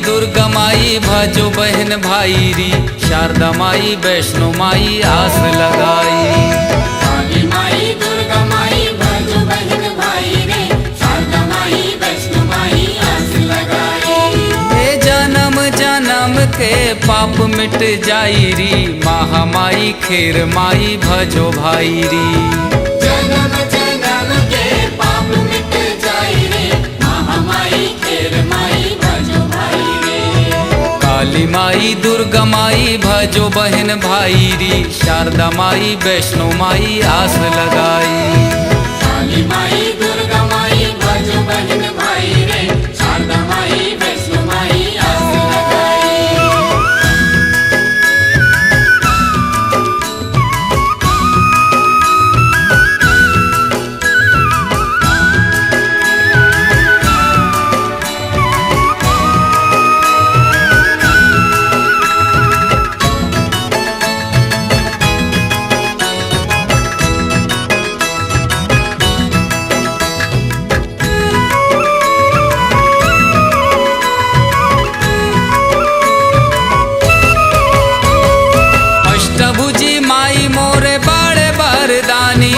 दुर्गा माई भजो बहन भाई री, शारदा माई वैष्णो माई आस लगाई। काली माई दुर्गा माई भजो बहन भाई रे, शारदा माई वैष्णो माई आस लगाई। हे जन्म जन्म के पाप मिट जाई री, महामाई खेर माई भजो भाई री। जन्म जन्म के पाप मिट जाई रे, महामाई खेर माई भजो भाई रे। काली माई दुर्गा माई भजो बहन भाई री, शारदा माई वैष्णो माई आस लगाई। काली माई दुर्गा माई भजो बहन भाई रे, शारदा माई वैष्णो माई आस लगाई। अष्टभुजी माई मोरे बड़े बरदानी,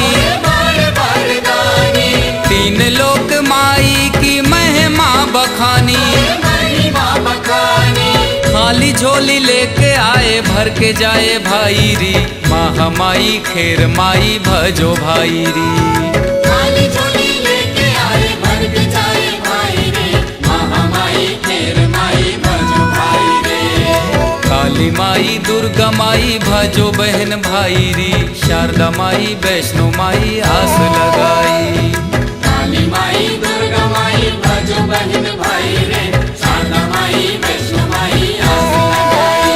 तीन लोक माई की महिमा बखानी। खाली झोली लेके आए भर के जाए भाई री, महामाई खेर माई भजो भाई री। खाली झोली लेके आए भर के जाए भाई रे, महामाई खेर माई भजो भाई रे। काली माई दुर्गा माई भजो बहन भाई री, शारदा माई वैष्णो माई आस लगाई। काली माई दुर्गा माई भजो बहन भाई रे, शारदा माई वैष्णो माई आस लगाई।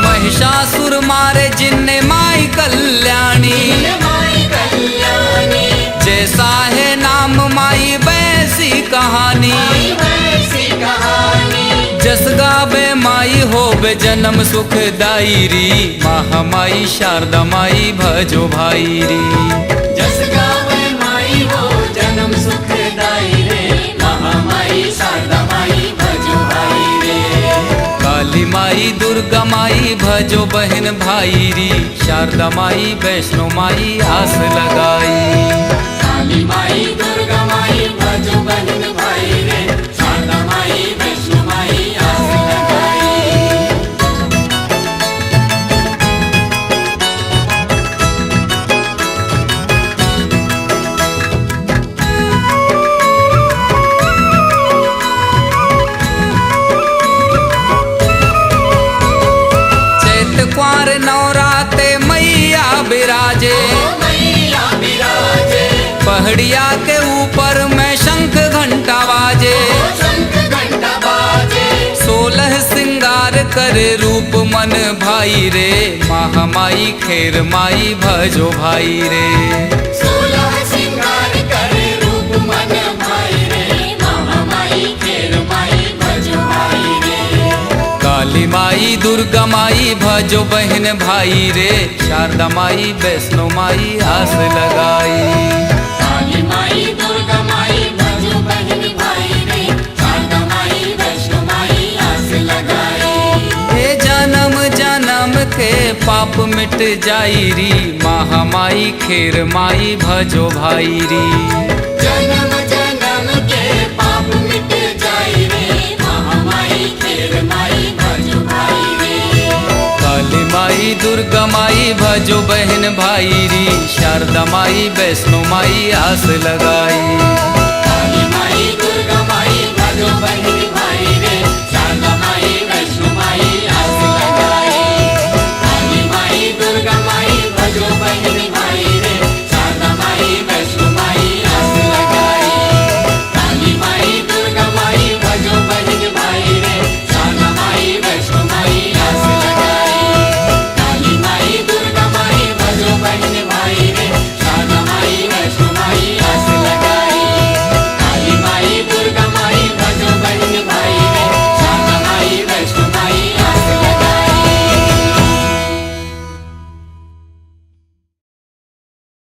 महिषासुर मारे जिन्ने माई कल्याणी, जैसा है नाम माई वैसी कहानी। जस गावे माई होवे जन्म सुखदाई री, महामाई शारदा माई भजो भाई री। जस गावे माई हो जन्म सुखदाई रे, महामाई शारदा माई भजो भाई रे। काली माई दुर्गा माई भजो बहन भाई री, शारदा माई वैष्णो माई आस लगाई। काली माई दुर्गा माई भजो बहन भाई रे, शारदा माई वैष्णो माई आस लगाई। चैत क्वार नवराते मैया बिराजे, मैया विराजे, पहाड़िया के ऊपर में शंख घंटा बाजे। शंख घंटा बाजे, 16 सिंगार करे रूप मन भाई रे, महामाई खेर माई भजो भाई रे। 16 सिंगार करे रूप मन भाई रे, महामाई खेर माई भजो भाई रे। काली माई दुर्गा माई भजो बहन भाई रे, शारदा माई वैष्णो माई आस लगाई। काली माई दुर्गा माई भजो बहन भाई रे, शारदा माई वैष्णो माई आस लगाई। हे जन्म जन्म के पाप मिट जाई री, महामाई खेर माई भजो भाई री। जन्म जन्म के पाप मिट जाई रे, महामाई खेर माई भजो भाई रे। काली माई दुर्गा माई भजो बहन भाई री, शारदा माई वैष्णो माई आस लगाई।